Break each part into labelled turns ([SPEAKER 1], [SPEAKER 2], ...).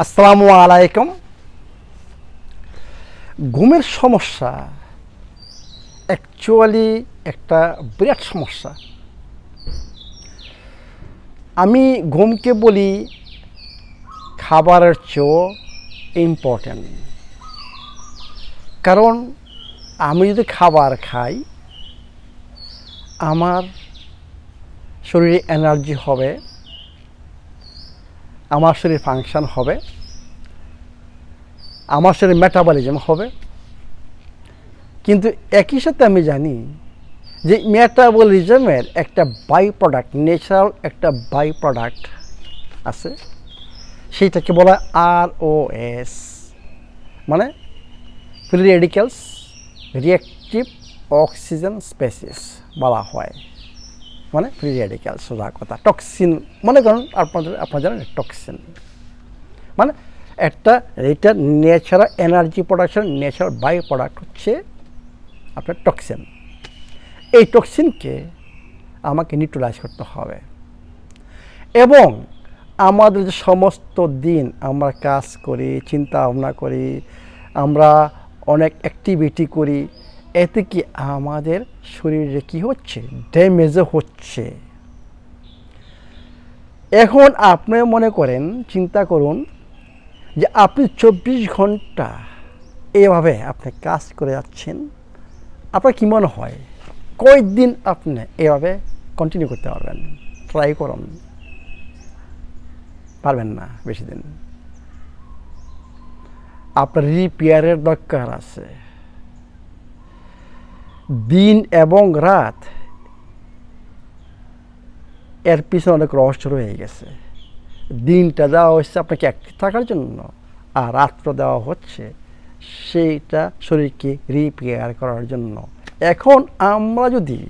[SPEAKER 1] আসসালামু আলাইকুম। ঘুমের সমস্যা অ্যাকচুয়ালি একটা বিরাট সমস্যা। আমি ঘুমকে বলি খাবারের চেয়েও ইম্পর্ট্যান্ট। কারণ আমি যদি খাবার খাই আমার শরীরে এনার্জি হবে, আমার শরীর ফাংশন হবে, আমার শরীরে মেটাবলিজম হবে। কিন্তু একই সাথে আমি জানি যে মেটাবলিজমের একটা বাই প্রোডাক্ট, ন্যাচারাল একটা বাই প্রোডাক্ট আছে, সেইটাকে বলা ROS, মানে free radicals reactive oxygen species বলা হয়। মানে ফ্রি রেডিক্যাল, সোজা কথা। টক্সিন মনে করুন, আপনারা জানেন টক্সিন মানে এটা natural energy production, natural by product হচ্ছে আপনার টক্সিন। এই টক্সিনকে আমাকে নিউট্রালাইজ করতে হবে। এবং আমাদের যে সমস্ত দিন আমরা কাজ করি, চিন্তা ভাবনা করি, আমরা অনেক অ্যাক্টিভিটি করি, এতে কি আমাদের শরীরে কি হচ্ছে? ড্যামেজও হচ্ছে। এখন আপনি মনে করেন, চিন্তা করুন যে আপনি 24 ঘন্টা এভাবে আপনি কাজ করে যাচ্ছেন, আপনার কি মনে হয় কয়েকদিন আপনি এভাবে কন্টিনিউ করতে পারবেন? ট্রাই করুন, পারবেন না বেশি দিন। আপনার রিপেয়ারের দরকার আছে। দিন এবং রাত এর পিছনে অনেক রহস্য রয়ে গেছে। দিনটা দেওয়া হচ্ছে আপনাকে অ্যাক্টিভ থাকার জন্য, আর রাত্র দেওয়া হচ্ছে সেইটা শরীরকে রিপেয়ার করার জন্য। এখন আমরা যদি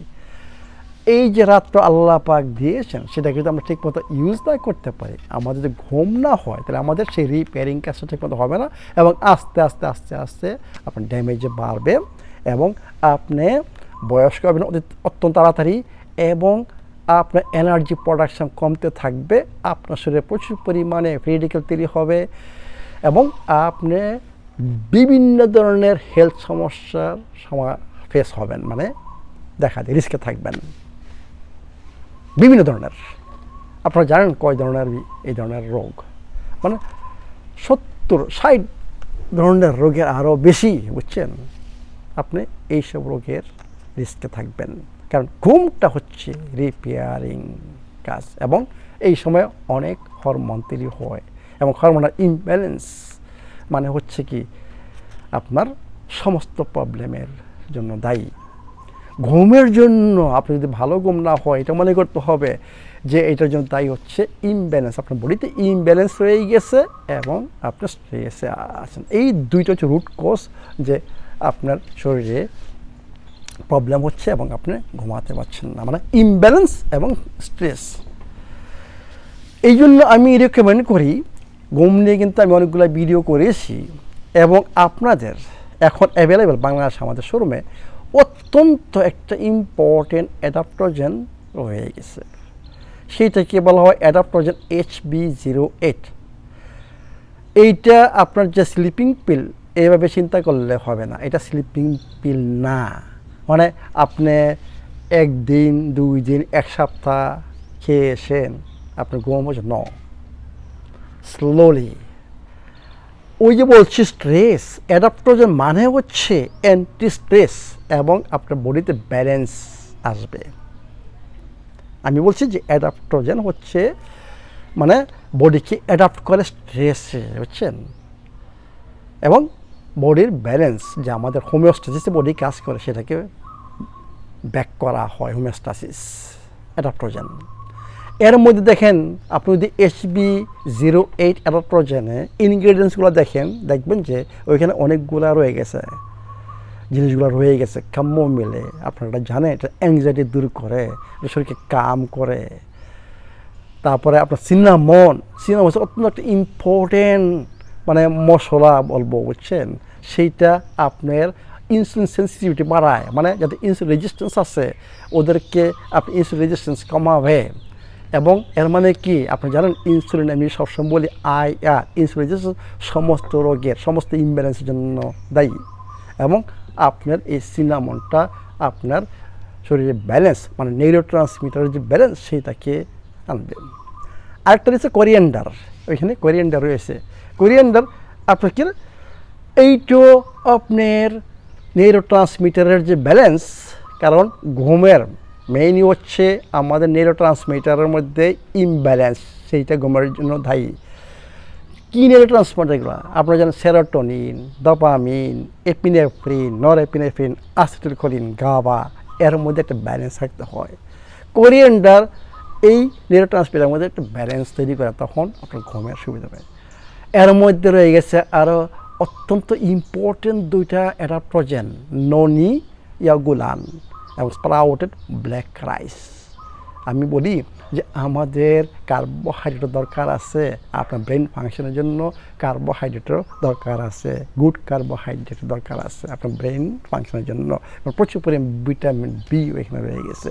[SPEAKER 1] এই যে রাত্র আল্লাহ পাক দিয়েছেন সেটাকে যদি আমরা ঠিকমতো ইউজ না করতে পারি, আমাদের যদি ঘুম না হয়, তাহলে আমাদের সেই রিপেয়ারিং কাজটা ঠিকমতো হবে না, এবং আস্তে আস্তে আস্তে আস্তে আপনার ড্যামেজে বাড়বে, এবং আপনি বয়স্ক হবেন অত্যন্ত তাড়াতাড়ি, এবং আপনার এনার্জি প্রোডাকশান কমতে থাকবে, আপনার শরীরে প্রচুর পরিমাণে ফ্রি রেডিক্যাল তৈরি হবে, এবং আপনি বিভিন্ন ধরনের হেলথ সমস্যার ফেস হবেন, মানে দেখা যায় রিস্কে থাকবেন বিভিন্ন ধরনের। আপনারা জানেন কয় ধরনের এই ধরনের রোগ, মানে 70-60 ধরনের রোগের আরও বেশি, বুঝছেন? আপনি এইসব রোগের রিস্কে থাকবেন, কারণ ঘুমটা হচ্ছে রিপেয়ারিং কাজ। এবং এই সময় অনেক হরমোন তৈরি হয়, এবং হরমোনাল ইমব্যালেন্স মানে হচ্ছে কি আপনার সমস্ত প্রবলেমের জন্য দায়ী। ঘুমের জন্য আপনি যদি ভালো ঘুম না হয়, এটা মনে করতে হবে যে এটার জন্য দায়ী হচ্ছে ইমব্যালেন্স। আপনার বডিতে ইমব্যালেন্স রয়ে গেছে এবং আপনি স্ট্রেসে আছেন। এই দুইটা হচ্ছে রুট কজ যে আপনার শরীরে প্রবলেম হচ্ছে এবং আপনি ঘুমাতে পারছেন না, মানে ইমব্যালেন্স এবং স্ট্রেস। এই জন্য আমি রেকমেন্ড করি, ঘুম নিয়ে কিন্তু আমি অনেকগুলো ভিডিও করেছি, এবং আপনাদের এখন অ্যাভেলেবেল বাংলাদেশ আমাদের শোরুমে অত্যন্ত একটা ইম্পর্টেন্ট অ্যাডাপ্টোজেন রয়ে গেছে। সেইটাকে বলা হয় অ্যাডাপ্টোজেন HB08। এইটা আপনার যে স্লিপিং পিল এইভাবে চিন্তা করলে হবে না, এটা স্লিপিং পিল না। মানে আপনি একদিন, 2 দিন, 1 সপ্তাহ খেয়েছেন, আপনার ঘুম হচ্ছে ন স্লোলি। ওই যে বলছি স্ট্রেস, অ্যাডাপ্টোজেন মানে হচ্ছে অ্যান্টি স্ট্রেস, এবং আপনার বডিতে ব্যালেন্স আসবে। আমি বলছি যে অ্যাডাপ্টোজেন হচ্ছে মানে বডিকে অ্যাডাপ্ট করে স্ট্রেসে, বুঝছেন? এবং বডির ব্যালেন্স, যে আমাদের হোমিওস্ট্যাসিসে বডি কাজ করে, সেটাকে ব্যাক করা হয় হোমিওস্ট্যাসিস অ্যাডাপ্টোজেন। এর মধ্যে দেখেন, আপনি যদি HB08 অ্যাডাপ্টোজেনে ইনগ্রেডিয়েন্টসগুলো দেখবেন যে ওইখানে অনেকগুলো রয়ে গেছে, জিনিসগুলো রয়ে গেছে কাম্য মিলে। আপনারা জানেন এটা অ্যাংজাইটি দূর করে, শরীরকে কাম করে। তারপরে আপনার সিনামন হচ্ছে অত্যন্ত একটা ইম্পর্টেন্ট মানে মশলা বলবো, বুঝছেন? সেইটা আপনার ইনসুলিন সেন্সিটিভিটি বাড়ায়, মানে যাদের ইনসুলিন রেজিস্ট্যান্স আছে ওদেরকে আপনি ইনসুলিন রেজিস্ট্যান্স কমাবে, এবং এর মানে কি আপনি জানেন ইনসুলিন, আমি সবসময় বলি IR, ইনসুলিন যে সমস্ত রোগের সমস্ত ইমব্যালেন্সের জন্য দায়ী। এবং আপনার এই সিনামনটা আপনার শরীরে ব্যালেন্স মানে নিউরোট্রান্সমিটারের যে ব্যালেন্স সেইটাকে আনবে। আরেকটা রয়েছে কোরিয়ান্ডার, ওইখানে কোরিয়ান্ডার রয়েছে। কোরিয়ান্ডার আপনার কি এইটাও আপনার নিউরোট্রান্সমিটারের যে ব্যালেন্স, কারণ ঘুমের মেইনই হচ্ছে আমাদের নিউরোট্রান্সমিটারের মধ্যে ইমব্যালেন্স, সেইটা ঘুমের জন্য দায়ী। কী নিউরোট্রান্সমিটারগুলো আপনারা জানেন? Serotonin, dopamine, epinephrine, norepinephrine, acetylcholine, GABA, এর মধ্যে একটা ব্যালেন্স থাকতে হয়। কোরিয়ান্ডার এই নিউরোট্রান্সমিটারের মধ্যে একটা ব্যালেন্স তৈরি করে, তখন আপনার ঘুমের সুবিধা পায়। এর মধ্যে রয়ে গেছে আরও অত্যন্ত ইম্পর্টেন্ট দুইটা অ্যাডাপ্টোজেন, ননি ইয়াগুলান এবং স্প্রাউটেড ব্ল্যাক রাইস। আমি বলি যে আমাদের কার্বোহাইড্রেটের দরকার আছে, আপনার ব্রেন ফাংশনের জন্য কার্বোহাইড্রেটের দরকার আছে, গুড কার্বোহাইড্রেটের দরকার আছে আপনার ব্রেন ফাংশনের জন্য। প্রচুর পরিমাণ ভিটামিন বি ওইখানে রয়ে গেছে।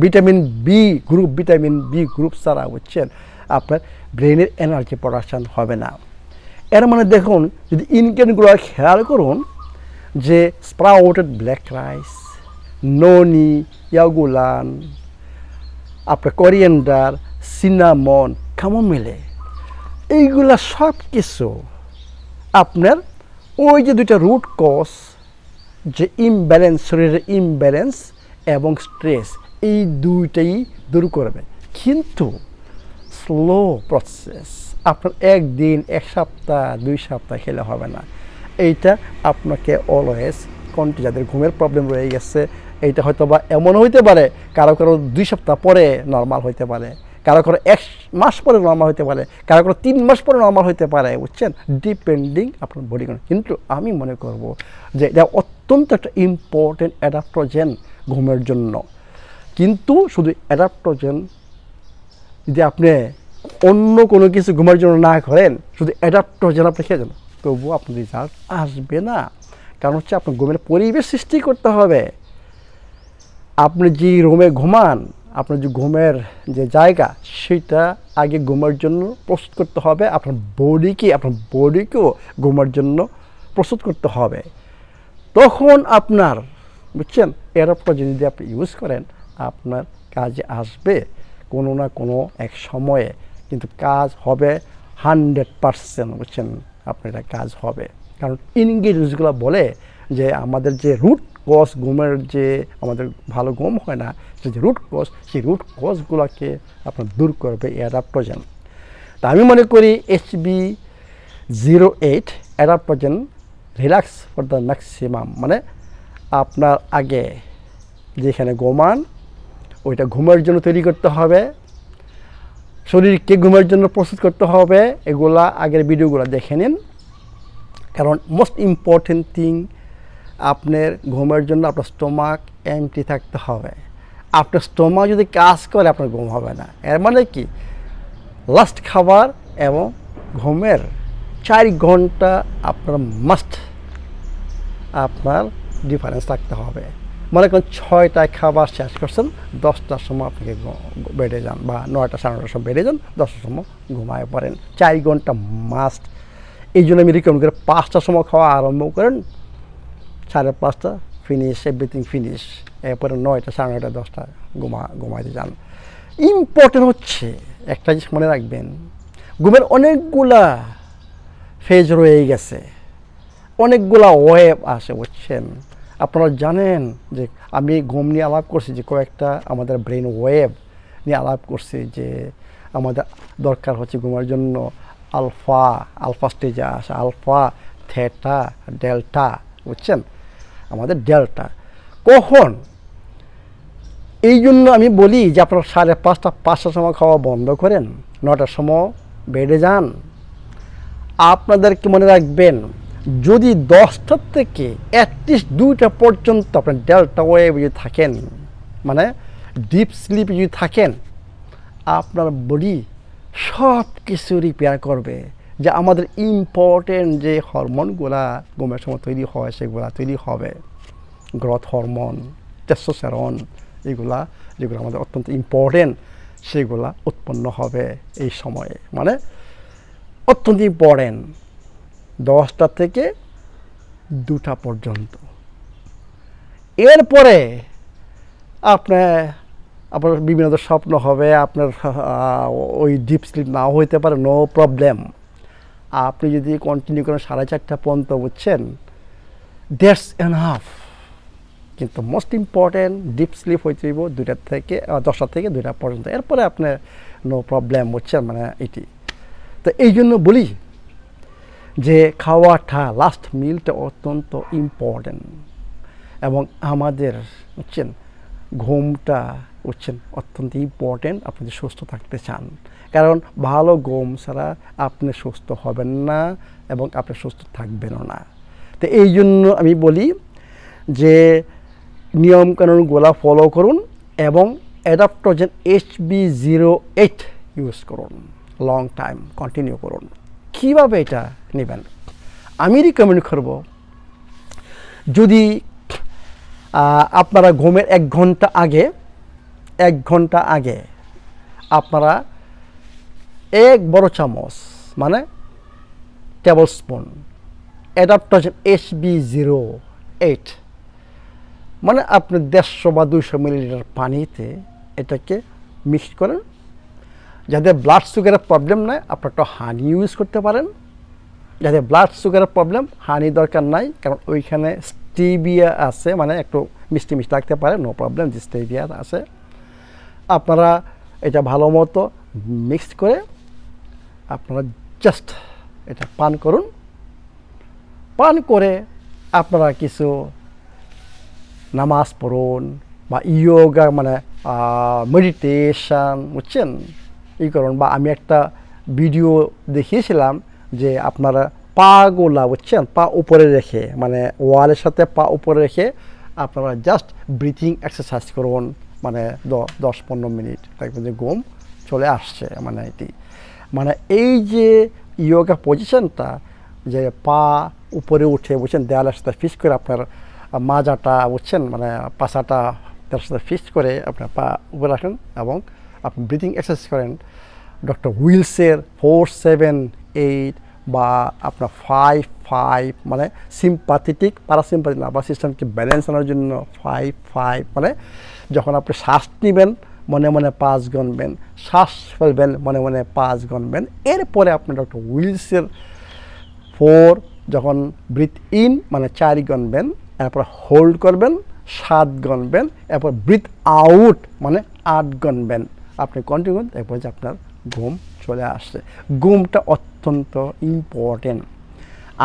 [SPEAKER 1] ভিটামিন বি গ্রুপ ছাড়া বুঝছেন আপনার ব্রেনের এনার্জি প্রোডাকশান হবে না। এর মানে দেখুন, যদি ইনগ্রেডিয়েন্টগুলো খেয়াল করুন, যে স্প্রাউটেড ব্ল্যাক রাইস, ননি ইয়াগুলান, আপনার কোরিয়ান্ডার, সিনামন, কামোমিলে, এইগুলা সব কিছু আপনার ওই যে দুইটা রুট কজ, যে ইমব্যালেন্স, শরীরের ইমব্যালেন্স এবং স্ট্রেস, এই দুইটাই দূর করবে। কিন্তু স্লো প্রসেস, আপনার একদিন, এক সপ্তাহ, 2 সপ্তাহ খেলে হবে না। এইটা আপনাকে অলওয়েজ কন্টিনিউ, যাদের ঘুমের প্রবলেম রয়ে গেছে, এইটা হয়তো বা এমন হইতে পারে কারো 2 সপ্তাহ পরে নর্মাল হইতে পারে, কারো 1 মাস পরে নর্মাল হইতে পারে, কারো 3 মাস পরে নর্মাল হইতে পারে, বুঝছেন, ডিপেন্ডিং আপনার বডি। কিন্তু আমি মনে করব যে এটা অত্যন্ত একটা ইম্পর্টেন্ট অ্যাডাপ্টোজেন ঘুমের জন্য। কিন্তু শুধু অ্যাডাপ্টোজেন যদি আপনি অন্য কোনো কিছু ঘুমের জন্য না করেন, শুধু অ্যাডাপ্টোজেন আপনি খেয়ে যান, তবুও আপনার রেজাল্ট আসবে না। কারণ হচ্ছে আপনার ঘুমের পরিবেশ সৃষ্টি করতে হবে। আপনি যে রুমে ঘুমান, আপনার যে ঘুমের যে জায়গা, সেটা আগে ঘুমের জন্য প্রস্তুত করতে হবে। আপনার বডিকেও ঘুমের জন্য প্রস্তুত করতে হবে। তখন আপনার, বুঝছেন, অ্যাডাপ্টোজেন যদি আপনি ইউজ করেন, আপনার কাজে আসবে কোনো না কোনো এক সময়ে, কিন্তু কাজ হবে 100%, বুঝছেন, আপনার এটা কাজ হবে। কারণ ইনগ্রেডিয়েন্টসগুলো বলে যে আমাদের যে রুট কজ, ঘুমের যে আমাদের ভালো ঘুম হয় না, সে যে রুট কজ, সেই রুট কজগুলোকে আপনার দূর করবে অ্যাডাপ্টোজেন। তা আমি মনে করি HB08 adaptogen relax for the maximum, মানে আপনার আগে যেখানে ঘুমান ওইটা ঘুমের জন্য তৈরি করতে হবে, শরীরকে ঘুমের জন্য প্রস্তুত করতে হবে। এগুলা আগের ভিডিওগুলো দেখে নিন। কারণ মোস্ট ইম্পর্টেন্ট থিং, আপনার ঘুমের জন্য আপনার স্টোমাক এমটি থাকতে হবে। আপনার স্টোমাক যদি কাজ করে, আপনার ঘুম হবে না। এর মানে কি, লাস্ট খাবার এবং ঘুমের 4 ঘন্টা আপনার মাস্ট আপনার ডিফারেন্স রাখতে হবে। মনে করেন 6টায় খাবার শেষ করছেন, 10টার সময় আপনাকে বেডে যান, বা 9টা, 9:30টার সময় বেডে যান, 10টার সময় ঘুমায় পড়েন। 4 ঘন্টা মাস্ট। এই জন্য আমি রিকমেন্ড করি 5টার সময় খাওয়া আরম্ভ করেন, 5:30 ফিনিশ, এভরিথিং ফিনিশ, এরপরে 9টা, 9:30, 10টা ঘুমাইতে যান। ইম্পর্টেন্ট হচ্ছে একটা জিনিস মনে রাখবেন, ঘুমের অনেকগুলা ফেজ রয়ে গেছে, অনেকগুলা ওয়েভ আসে, বুঝছেন। আপনারা জানেন যে আমি ঘুম নিয়ে আলাপ করছি, যে কয়েকটা আমাদের ব্রেন ওয়েভ নিয়ে আলাপ করছি, যে আমাদের দরকার হচ্ছে ঘুমের জন্য আলফা স্টেজে আসা, আলফা, থেটা, ডেল্টা, বুঝছেন, আমাদের ডেল্টা কখন। এই জন্য আমি বলি যে আপনারা 5:30, 5টার সময় খাওয়া বন্ধ করেন, 9টার সময় বেডে যান। আপনাদেরকে মনে রাখবেন, যদি 10টার থেকে অ্যাটলিস্ট 2টা পর্যন্ত আপনার ডেল্টা ওয়েভ যদি থাকেন, মানে ডিপ স্লিপ যদি থাকেন, আপনার বডি সব কিছু রিপেয়ার করবে। যে আমাদের ইম্পর্টেন্ট যে হরমোনগুলা ঘুমের সময় তৈরি হয়, সেগুলো তৈরি হবে। গ্রোথ হরমোন, টেস্টোস্টেরন, যেগুলো আমাদের অত্যন্ত ইম্পর্টেন্ট, সেগুলা উৎপন্ন হবে এই সময়ে, মানে অত্যন্ত ইম্পর্টেন্ট 10টা থেকে 2টা পর্যন্ত। এরপরে আপনার বিভিন্ন স্বপ্ন হবে, আপনার ওই ডিপ স্লিপ নাও হইতে পারে, নো প্রবলেম। আপনি যদি কন্টিনিউ করেন 4:30 পর্যন্ত, বুঝছেন, দ্যাটস এনাফ। কিন্তু মোস্ট ইম্পর্টেন্ট ডিপ স্লিপ হইতে হইব 10টা থেকে 2টা পর্যন্ত, এরপরে আপনার নো প্রবলেম, বুঝছেন, মানে এটি। তো এই জন্য বলি যে খাওয়াটা, লাস্ট মিলটা অত্যন্ত ইম্পর্টেন্ট। এবং আমাদের, বুঝছেন, ঘুমটা, বুঝছেন, অত্যন্ত ইম্পর্টেন্ট আপনি যদি সুস্থ থাকতে চান। কারণ ভালো ঘুম ছাড়া আপনি সুস্থ হবেন না এবং আপনি সুস্থ থাকবেনও না। তো এই জন্য আমি বলি যে নিয়মকানুনগুলো ফলো করুন এবং অ্যাডাপ্টোজেন HB08 ইউজ করুন, লং টাইম কন্টিনিউ করুন। কীভাবে এটা নেবেন আমি রিকমেন্ড করব, যদি আপনারা ঘুমের 1 ঘন্টা আগে আপনারা 1 বড় চামচ, মানে টেবিল স্পুন অ্যাডাপ্টোজেন HB08, মানে আপনি 150 বা 200 মিলিলিটার পানিতে এটাকে মিক্স করেন। যাদের ব্লাড সুগারের প্রবলেম নাই, আপনারা একটা হানি ইউজ করতে পারেন। যাদের ব্লাড সুগারের প্রবলেম, হানি দরকার নাই, কারণ ওইখানে স্টেভিয়া আছে, মানে একটু মিষ্টি মিষ্টি লাগতে পারে, নো প্রবলেম, যে স্টেভিয়া আছে। আপনারা এটা ভালো মতো মিক্স করে আপনারা জাস্ট এটা পান করুন। পান করে আপনারা কিছু নামাজ পড়ুন বা ইয়োগা, মানে মেডিটেশন, বুঝছেন, করুন। বা আমি একটা ভিডিও দেখিয়েছিলাম যে আপনারা পাগুলা, বুঝছেন, পা উপরে রেখে, মানে ওয়ালের সাথে পা উপরে রেখে আপনারা জাস্ট ব্রিথিং এক্সারসাইজ করুন, মানে 10-15 মিনিট, দেখবেন যে ঘুম চলে আসছে। মানে এটি, মানে এই যে ইয়োগা পজিশনটা, যে পা উপরে উঠে, বুঝছেন, দেয়ালের সাথে ফিক্স করে আপনার মাজাটা, বুঝছেন, মানে পাশাটা তার সাথে ফিক্স করে আপনার পা উপরে রাখেন এবং আপনি ব্রিথিং এক্সারসাইজ করেন। ডক্টর হুইলসের 4-7-8 বা আপনার 5-5, মানে সিম্পাথেটিক প্যারাসিম্পাথেটিক নার্ভাস সিস্টেমকে ব্যালেন্স আনার জন্য 5-5, মানে যখন আপনি শ্বাস নেবেন মনে মনে 5 গণবেন, শ্বাস ফেলবেন মনে মনে 5 গণবেন। এরপরে আপনি ডক্টর হুইলসের 4, যখন ব্রিথ ইন মানে 4 গণবেন, এরপর হোল্ড করবেন 7 গণবেন, এরপর ব্রিথ আউট মানে 8 গণবেন। আপনি কন্টিনিউ, এরপর যে আপনার ঘুম চলে আসছে। ঘুমটা অত্যন্ত ইম্পর্টেন্ট।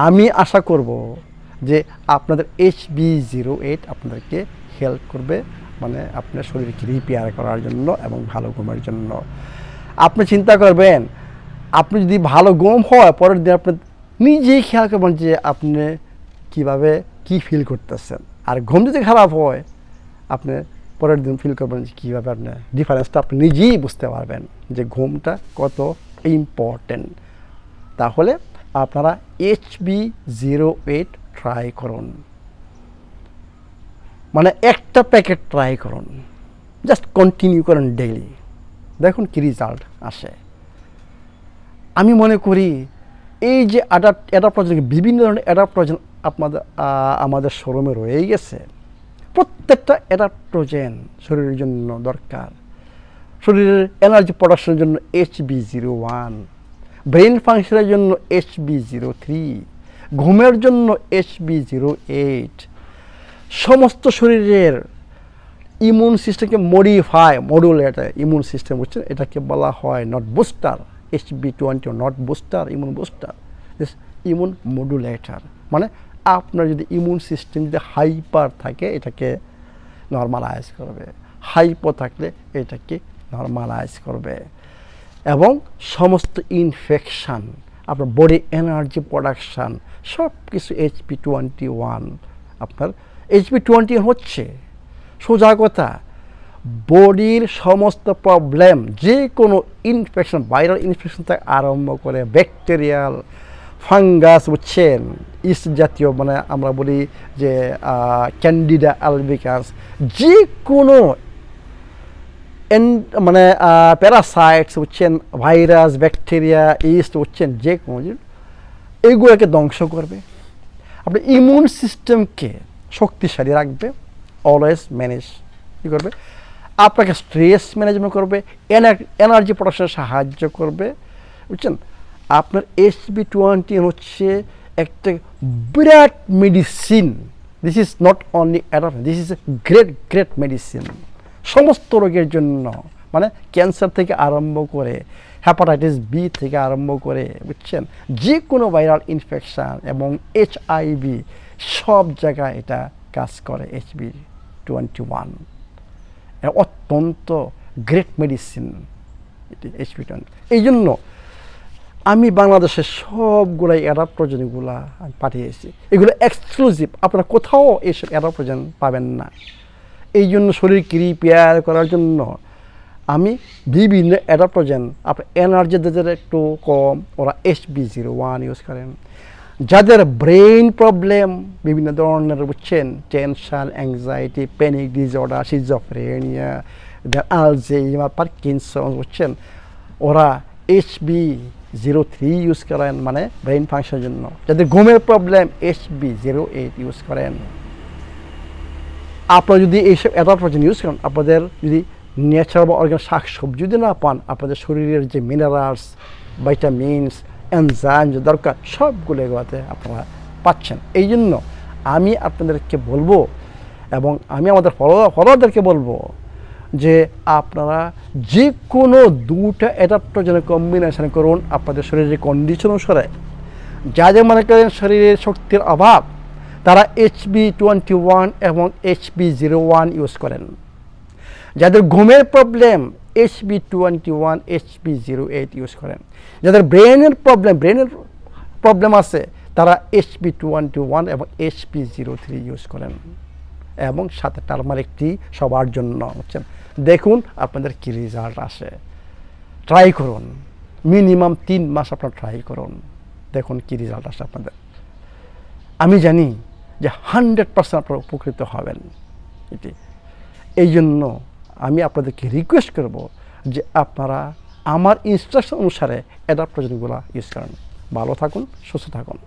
[SPEAKER 1] আমি আশা করব যে আপনাদের HB08 আপনাদেরকে হেল্প করবে, মানে আপনার শরীরকে রিপেয়ার করার জন্য এবং ভালো ঘুমের জন্য। আপনি চিন্তা করবেন, আপনি যদি ভালো ঘুম হয়, পরের দিন আপনি নিজেই খেয়াল করবেন যে আপনি কীভাবে কী ফিল করতেছেন। আর ঘুম যদি খারাপ হয়, আপনি পরের দিন ফিল করবেন যে কীভাবে আপনি ডিফারেন্সটা আপনি নিজেই বুঝতে পারবেন যে ঘুমটা কত ইম্পর্টেন্ট। তাহলে আপনারা HB08 ট্রাই করুন, মানে একটা প্যাকেট ট্রাই করুন, জাস্ট কন্টিনিউ করেন ডেইলি, দেখুন কী রেজাল্ট আসে। আমি মনে করি এই যে অ্যাডাপ্টোজেন, বিভিন্ন ধরনের অ্যাডাপ্টোজেন আমাদের শোরুমে রয়েই গেছে। প্রত্যেকটা অ্যাডাপ্টোজেন শরীরের জন্য দরকার। শরীরের এনার্জি প্রোডাকশনের জন্য HB01, ব্রেন ফাংশনের জন্য HB03, ঘুমের জন্য HB08, সমস্ত শরীরের ইমিউন সিস্টেমকে মডুলেটর ইমিউন সিস্টেম, বুঝছেন, এটাকে বলা হয় not booster. HB20 not booster, immune booster, immune modulator. মানে আপনার যদি ইমিউন সিস্টেম যদি হাইপার থাকে, এটাকে নর্মালাইজ করবে, হাইপো থাকলে এটাকে নর্মালাইজ করবে। এবং সমস্ত ইনফেকশান, আপনার বডি এনার্জি প্রোডাকশান, সব কিছু HB21। আপনার HB21 হচ্ছে সোজা কথা, বডির সমস্ত প্রবলেম, যে কোনো ইনফেকশন, ভাইরাল ইনফেকশন থেকে আরম্ভ করে ব্যাকটেরিয়াল, ফাঙ্গাস, বুঝছেন, ইস্ট জাতীয়, মানে আমরা বলি যে ক্যান্ডিডা অ্যালবিকাস, যে কোনো মানে প্যারাসাইটস হচ্ছেন, ভাইরাস, ব্যাকটেরিয়া, ইস্ট হচ্ছেন, যে কোনো এইগুলোকে ধ্বংস করবে। আপনার ইমিউন সিস্টেমকে শক্তিশালী রাখবে, অলওয়েজ ম্যানেজ কী করবে, আপনাকে স্ট্রেস ম্যানেজমেন্ট করবে, এনার্জি প্রোডাকশনে সাহায্য করবে, বুঝছেন। আপনার HB20 হচ্ছে একটা বিরাট medicine. This is not only adapt, this is a great medicine সমস্ত রোগের জন্য, মানে ক্যান্সার থেকে আরম্ভ করে, হেপাটাইটিস বি থেকে আরম্ভ করে, বুঝছেন, যে কোনো ভাইরাল ইনফেকশান এবং HIV সব জায়গায় এটা কাজ করে। HB21 অত্যন্ত গ্রেট মেডিসিন এটি HB20। এই জন্য আমি বাংলাদেশের সবগুলাই অ্যাডাপ্টোজেনগুলা আমি পাঠিয়েছি। এগুলো এক্সক্লুসিভ, আপনারা কোথাও এইসব অ্যাডাপ্টোজেন পাবেন না। এই জন্য শরীরকে রিপেয়ার করার জন্য আমি বিভিন্ন অ্যাডাপ্টোজেন, আপনার এনার্জি যাদের একটু কম ওরা HB01 ইউজ করেন, যাদের ব্রেন প্রবলেম বিভিন্ন ধরনের, বুঝছেন, tension, anxiety, panic disorder, schizophrenia, Alzheimer, Parkinson, বুঝছেন, ওরা HB03 ইউজ করেন, মানে ব্রেন ফাংশনের জন্য। যাদের ঘুমের প্রবলেম HB08 ইউজ করেন। আপনারা যদি এইসব অ্যাডাপ্টোজেন ইউজ করেন, আপনাদের যদি ন্যাচারাল বা অর্গানিক শাকসবজি যদি না পান, আপনাদের শরীরের যে মিনারেলস, ভাইটামিনস, এনজাইম যে দরকার সবগুলো এগুলোতে আপনারা পাচ্ছেন। এই জন্য আমি আপনাদেরকে বলবো এবং আমি আমাদের ফলোয়ারদেরকে বলবো যে আপনারা যে কোনো দুটা অ্যাডাপ্টোজেনের কম্বিনেশন করুন আপনাদের শরীরের কন্ডিশন অনুসারে। যাদের মনে করেন শরীরের শক্তির অভাব তারা HB21 এবং HB01 ইউজ করেন। যাদের ঘুমের প্রবলেম HB21, HB08 ইউজ করেন। যাদের ব্রেনের প্রবলেম আছে তারা HB21 এবং HB03 ইউজ করেন। এবং সাথে টার্মারিকটি সবার জন্য, বুঝছেন। দেখুন আপনাদের কী রেজাল্ট আসে, ট্রাই করুন, মিনিমাম 3 মাস আপনারা ট্রাই করুন, দেখুন কী রেজাল্ট আসে আপনাদের। আমি জানি যে 100% আপনারা উপকৃত হবেন এটি। এই জন্য আমি আপনাদেরকে রিকোয়েস্ট করব যে আপনারা আমার ইনস্ট্রাকশন অনুসারে অ্যাডাপ্টোজেনগুলো ইউজ করেন। ভালো থাকুন, সুস্থ থাকুন।